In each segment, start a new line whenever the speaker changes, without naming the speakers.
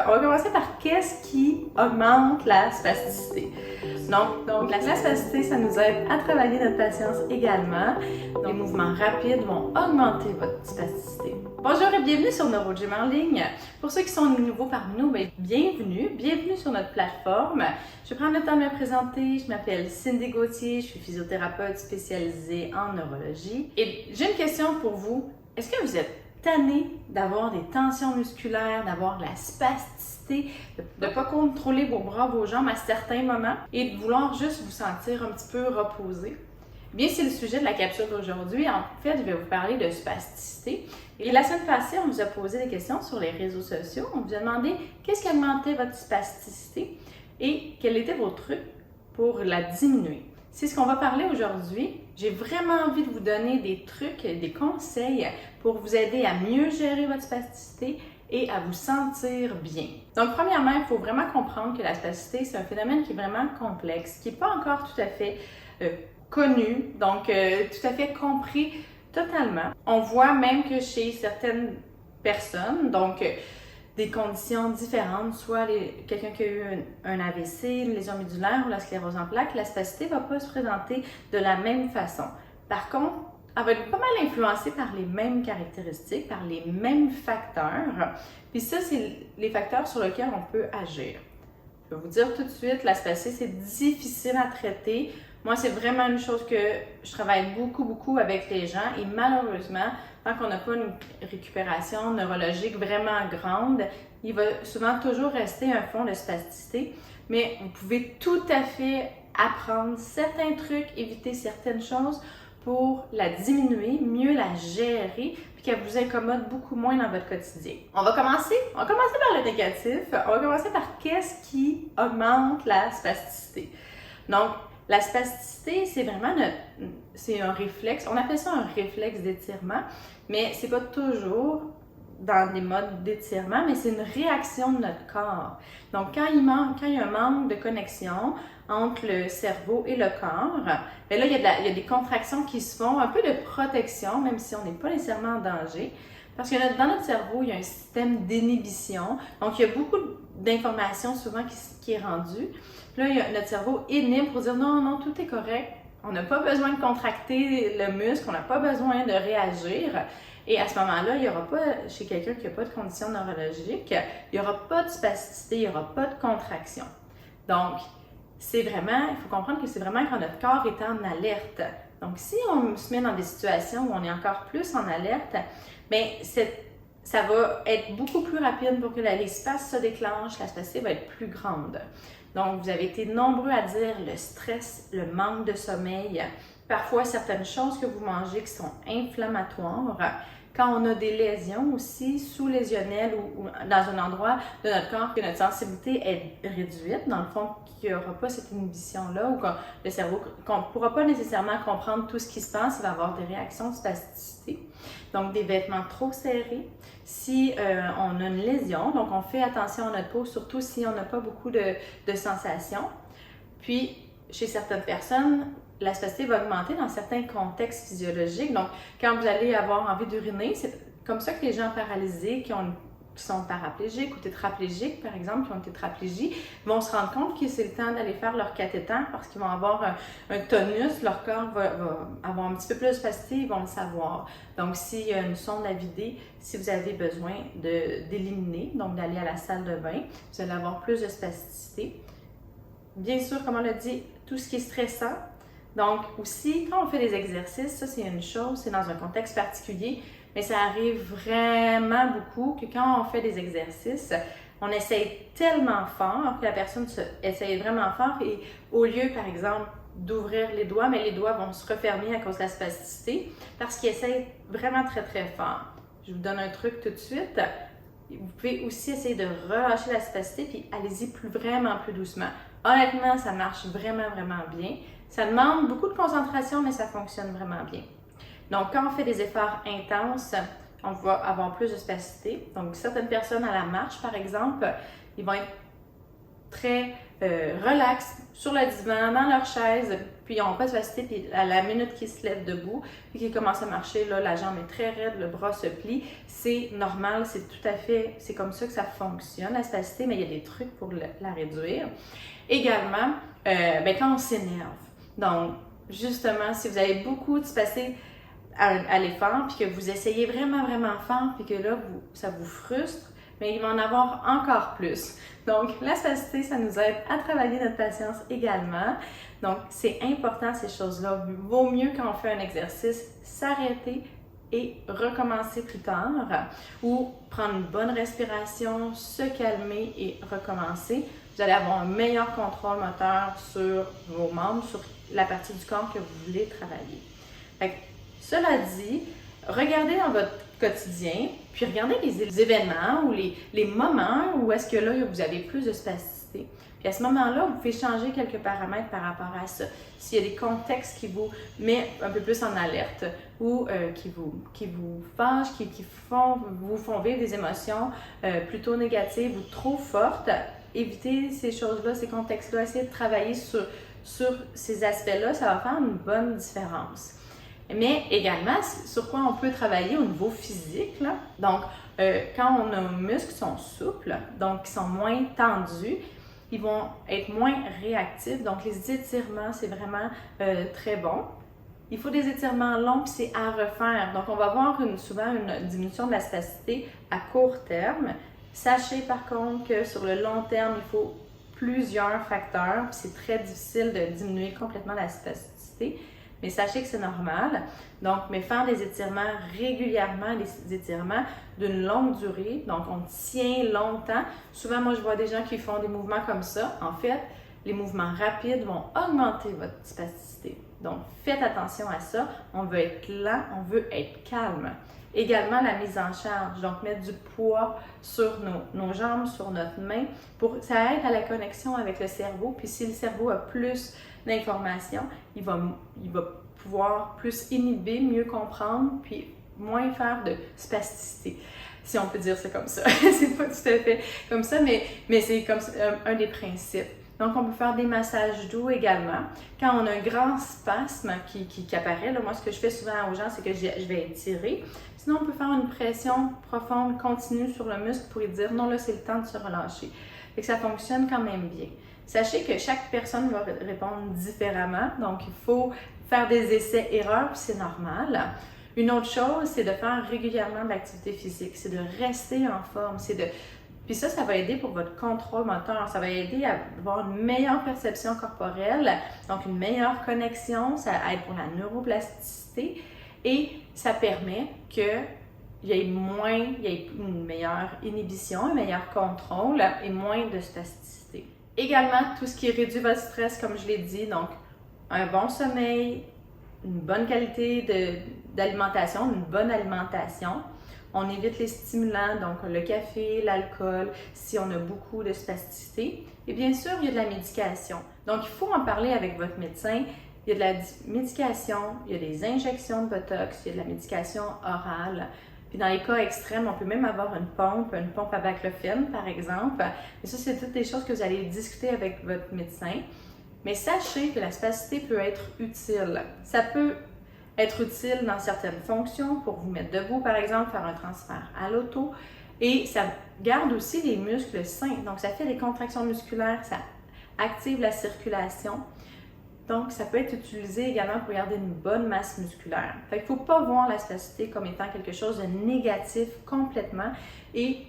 On va commencer par qu'est-ce qui augmente la spasticité. Donc la spasticité, ça nous aide à travailler notre patience également. Les mouvements rapides vont augmenter votre spasticité. Bonjour et bienvenue sur NeuroGym en ligne. Pour ceux qui sont nouveaux parmi nous, bienvenue sur notre plateforme. Je vais prendre le temps de me présenter. Je m'appelle Cindy Gauthier, je suis physiothérapeute spécialisée en neurologie. Et j'ai une question pour vous. Est-ce que vous êtes tanné d'avoir des tensions musculaires, d'avoir de la spasticité, de ne pas contrôler vos bras, vos jambes à certains moments et de vouloir juste vous sentir un petit peu reposé? Bien, c'est le sujet de la capsule d'aujourd'hui. En fait, je vais vous parler de spasticité. Et la semaine passée, on vous a posé des questions sur les réseaux sociaux. On vous a demandé qu'est-ce qui augmentait votre spasticité et quels étaient vos trucs pour la diminuer. C'est ce qu'on va parler aujourd'hui. J'ai vraiment envie de vous donner des trucs, des conseils pour vous aider à mieux gérer votre spasticité et à vous sentir bien. Donc, premièrement, il faut vraiment comprendre que la spasticité, c'est un phénomène qui est vraiment complexe, qui n'est pas encore tout à fait connu, donc tout à fait compris totalement. On voit même que chez certaines personnes, donc des conditions différentes, soit quelqu'un qui a eu un AVC, une lésion médulaire ou la sclérose en plaques, la spasticité ne va pas se présenter de la même façon. Par contre, elle va être pas mal influencée par les mêmes caractéristiques, par les mêmes facteurs. Puis ça, c'est les facteurs sur lesquels on peut agir. Je vais vous dire tout de suite, la spasticité, c'est difficile à traiter. Moi, c'est vraiment une chose que je travaille beaucoup avec les gens et malheureusement, tant qu'on n'a pas une récupération neurologique vraiment grande, il va souvent toujours rester un fond de spasticité. Mais vous pouvez tout à fait apprendre certains trucs, éviter certaines choses pour la diminuer, mieux la gérer, puis qu'elle vous incommode beaucoup moins dans votre quotidien. On va commencer par le négatif. On va commencer par qu'est-ce qui augmente la spasticité. Donc, la spasticité, c'est vraiment c'est un réflexe. On appelle ça un réflexe d'étirement, mais c'est pas toujours dans des modes d'étirement, mais c'est une réaction de notre corps. Donc, quand il y a un manque de connexion entre le cerveau et le corps, bien là, il y a des contractions qui se font, un peu de protection, même si on n'est pas nécessairement en danger. Parce que dans notre cerveau, il y a un système d'inhibition. Donc, il y a beaucoup d'informations souvent qui est rendue. Puis là, notre cerveau inhibe pour dire non, tout est correct. On n'a pas besoin de contracter le muscle, on n'a pas besoin de réagir. Et à ce moment-là, il n'y aura pas, chez quelqu'un qui n'a pas de condition neurologique, il n'y aura pas de spasticité, il n'y aura pas de contraction. Donc, il faut comprendre que c'est vraiment quand notre corps est en alerte. Donc, si on se met dans des situations où on est encore plus en alerte, bien, ça va être beaucoup plus rapide pour que l'espace se déclenche, la spasticité va être plus grande. Donc, vous avez été nombreux à dire le stress, le manque de sommeil, parfois certaines choses que vous mangez qui sont inflammatoires. Quand on a des lésions aussi sous-lésionnelles ou dans un endroit de notre corps que notre sensibilité est réduite, dans le fond, qu'il n'y aura pas cette inhibition-là ou que le cerveau, qu'on ne pourra pas nécessairement comprendre tout ce qui se passe, il va avoir des réactions de spasticité. Donc, des vêtements trop serrés. Si on a une lésion, donc on fait attention à notre peau, surtout si on n'a pas beaucoup de sensations. Puis, chez certaines personnes, la spasticité va augmenter dans certains contextes physiologiques. Donc, quand vous allez avoir envie d'uriner, c'est comme ça que les gens paralysés qui sont paraplégiques ou tétraplégiques, par exemple, qui ont une tétraplégie, vont se rendre compte que c'est le temps d'aller faire leur cathéter parce qu'ils vont avoir un tonus, leur corps va avoir un petit peu plus de spasticité, ils vont le savoir. Donc, s'il y a une sonde à vider, si vous avez besoin d'éliminer, donc d'aller à la salle de bain, vous allez avoir plus de spasticité. Bien sûr, comme on l'a dit, tout ce qui est stressant. Donc, aussi, quand on fait des exercices, ça c'est une chose, c'est dans un contexte particulier, mais ça arrive vraiment beaucoup que quand on fait des exercices, on essaye tellement fort que la personne essaye vraiment fort et au lieu, par exemple, d'ouvrir les doigts, mais les doigts vont se refermer à cause de la spasticité parce qu'ils essayent vraiment très fort. Je vous donne un truc tout de suite. Vous pouvez aussi essayer de relâcher la spasticité puis allez-y vraiment plus doucement. Honnêtement, ça marche vraiment bien. Ça demande beaucoup de concentration, mais ça fonctionne vraiment bien. Donc, quand on fait des efforts intenses, on va avoir plus de spasticité. Donc, certaines personnes à la marche, par exemple, ils vont être très relax sur le divan, dans leur chaise, puis ils n'ont pas de spasticité, puis à la minute qu'ils se lèvent debout, puis qu'ils commencent à marcher, là, la jambe est très raide, le bras se plie, c'est normal, c'est tout à fait, c'est comme ça que ça fonctionne, la spasticité, mais il y a des trucs pour la réduire. Également, quand on s'énerve, donc justement, si vous avez beaucoup de spasticité à l'effort, puis que vous essayez vraiment, vraiment fort, puis que là, ça vous frustre, mais il va en avoir encore plus. Donc, la spasticité, ça nous aide à travailler notre patience également. Donc, c'est important ces choses-là. Vaut mieux quand on fait un exercice, s'arrêter et recommencer plus tard ou prendre une bonne respiration, se calmer et recommencer. Vous allez avoir un meilleur contrôle moteur sur vos membres, sur la partie du corps que vous voulez travailler. Fait que, cela dit, regardez dans votre quotidien, puis regardez les événements ou les moments où est-ce que là, vous avez plus de spasticité. Puis à ce moment-là, vous pouvez changer quelques paramètres par rapport à ça. S'il y a des contextes qui vous mettent un peu plus en alerte ou qui vous fâchent, qui vous font vivre des émotions plutôt négatives ou trop fortes, évitez ces choses-là, ces contextes-là, essayez de travailler sur ces aspects-là, ça va faire une bonne différence. Mais également, sur quoi on peut travailler au niveau physique, là. Donc, quand nos muscles sont souples, donc qui sont moins tendus, ils vont être moins réactifs. Donc, les étirements, c'est vraiment très bon. Il faut des étirements longs, puis c'est à refaire. Donc, on va voir souvent une diminution de la spasticité à court terme. Sachez par contre que sur le long terme, il faut plusieurs facteurs, puis c'est très difficile de diminuer complètement la spasticité. Mais sachez que c'est normal. Donc, mais faire des étirements régulièrement, des étirements d'une longue durée, donc on tient longtemps. Souvent, moi, je vois des gens qui font des mouvements comme ça. En fait, les mouvements rapides vont augmenter votre spasticité. Donc, faites attention à ça. On veut être lent, on veut être calme. Également, la mise en charge, donc mettre du poids sur nos jambes, sur notre main, ça aide à la connexion avec le cerveau. Puis si le cerveau a plus d'informations, il va pouvoir plus inhiber, mieux comprendre, puis moins faire de spasticité, si on peut dire ça comme ça. C'est pas tout à fait comme ça, mais c'est comme un des principes. Donc, on peut faire des massages doux également. Quand on a un grand spasme qui apparaît, là, moi, ce que je fais souvent aux gens, c'est que je vais étirer. Sinon, on peut faire une pression profonde, continue sur le muscle pour lui dire « Non, là, c'est le temps de se relâcher ». Fait que ça fonctionne quand même bien. Sachez que chaque personne va répondre différemment, donc il faut faire des essais-erreurs, puis c'est normal. Une autre chose, c'est de faire régulièrement de l'activité physique, c'est de rester en forme, Puis ça va aider pour votre contrôle moteur, ça va aider à avoir une meilleure perception corporelle, donc une meilleure connexion, ça aide pour la neuroplasticité et ça permet qu'il y ait une meilleure inhibition, un meilleur contrôle et moins de spasticité. Également, tout ce qui réduit votre stress, comme je l'ai dit, donc un bon sommeil, une bonne qualité d'alimentation, une bonne alimentation. On évite les stimulants, donc le café, l'alcool, si on a beaucoup de spasticité. Et bien sûr, il y a de la médication. Donc, il faut en parler avec votre médecin. Il y a de la médication, il y a des injections de Botox, il y a de la médication orale. Puis dans les cas extrêmes, on peut même avoir une pompe à baclofen, par exemple. Mais ça, c'est toutes des choses que vous allez discuter avec votre médecin. Mais sachez que la spasticité peut être utile. Ça peut être utile dans certaines fonctions pour vous mettre debout, par exemple, faire un transfert à l'auto. Et ça garde aussi les muscles sains. Donc, ça fait des contractions musculaires, ça active la circulation. Donc, ça peut être utilisé également pour garder une bonne masse musculaire. Fait qu'il ne faut pas voir la spasticité comme étant quelque chose de négatif complètement et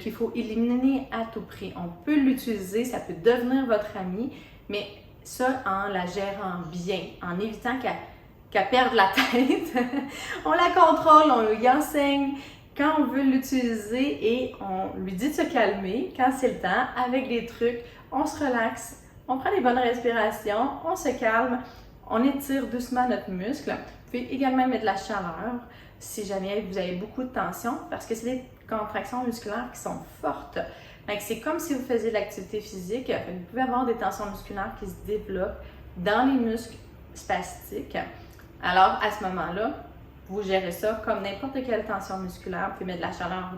qu'il faut éliminer à tout prix. On peut l'utiliser, ça peut devenir votre ami, mais ça en la gérant bien, en évitant qu'elle perde la tête. On la contrôle, on lui enseigne quand on veut l'utiliser et on lui dit de se calmer quand c'est le temps. Avec des trucs, on se relaxe. On prend des bonnes respirations, on se calme, on étire doucement notre muscle. Vous pouvez également mettre de la chaleur si jamais vous avez beaucoup de tension parce que c'est des contractions musculaires qui sont fortes. Donc, c'est comme si vous faisiez de l'activité physique. Vous pouvez avoir des tensions musculaires qui se développent dans les muscles spastiques. Alors, à ce moment-là, vous gérez ça comme n'importe quelle tension musculaire. Vous pouvez mettre de la chaleur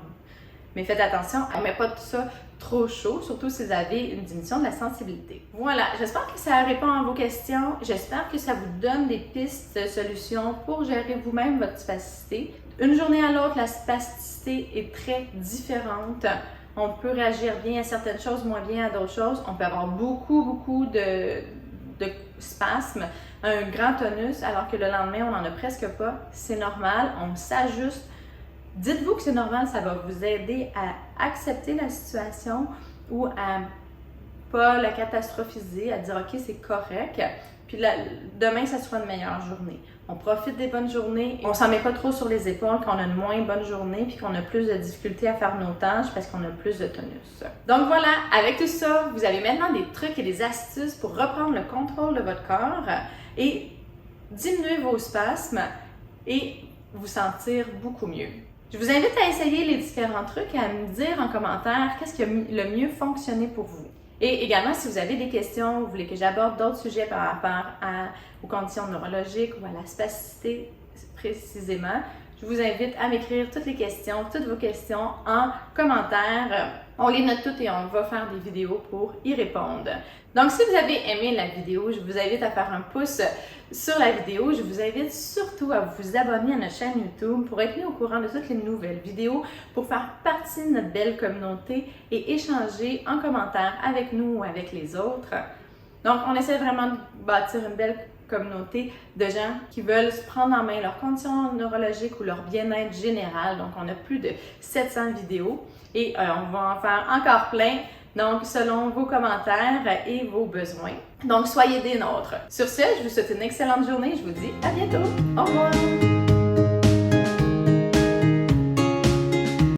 Mais faites attention, on ne met pas tout ça trop chaud, surtout si vous avez une diminution de la sensibilité. Voilà, j'espère que ça répond à vos questions. J'espère que ça vous donne des pistes de solutions pour gérer vous-même votre spasticité. Une journée à l'autre, la spasticité est très différente. On peut réagir bien à certaines choses, moins bien à d'autres choses. On peut avoir beaucoup de spasmes, un grand tonus, alors que le lendemain, on n'en a presque pas. C'est normal, on s'ajuste. Dites-vous que c'est normal, ça va vous aider à accepter la situation ou à pas la catastrophiser, à dire ok, c'est correct. Puis demain, ça sera une meilleure journée. On profite des bonnes journées, on s'en met pas trop sur les épaules quand on a une moins bonne journée puis qu'on a plus de difficultés à faire nos tâches parce qu'on a plus de tonus. Donc voilà, avec tout ça, vous avez maintenant des trucs et des astuces pour reprendre le contrôle de votre corps et diminuer vos spasmes et vous sentir beaucoup mieux. Je vous invite à essayer les différents trucs et à me dire en commentaire qu'est-ce qui a le mieux fonctionné pour vous. Et également, si vous avez des questions, vous voulez que j'aborde d'autres sujets par rapport aux conditions neurologiques ou à la spasticité précisément, je vous invite à m'écrire toutes vos questions en commentaire. On les note toutes et on va faire des vidéos pour y répondre. Donc, si vous avez aimé la vidéo, je vous invite à faire un pouce sur la vidéo. Je vous invite surtout à vous abonner à notre chaîne YouTube pour être mis au courant de toutes les nouvelles vidéos, pour faire partie de notre belle communauté et échanger en commentaire avec nous ou avec les autres. Donc, on essaie vraiment de bâtir une belle communauté de gens qui veulent se prendre en main leurs conditions neurologiques ou leur bien-être général. Donc, on a plus de 700 vidéos et on va en faire encore plein. Donc, selon vos commentaires et vos besoins. Donc, soyez des nôtres. Sur ce, je vous souhaite une excellente journée. Je vous dis à bientôt. Au revoir!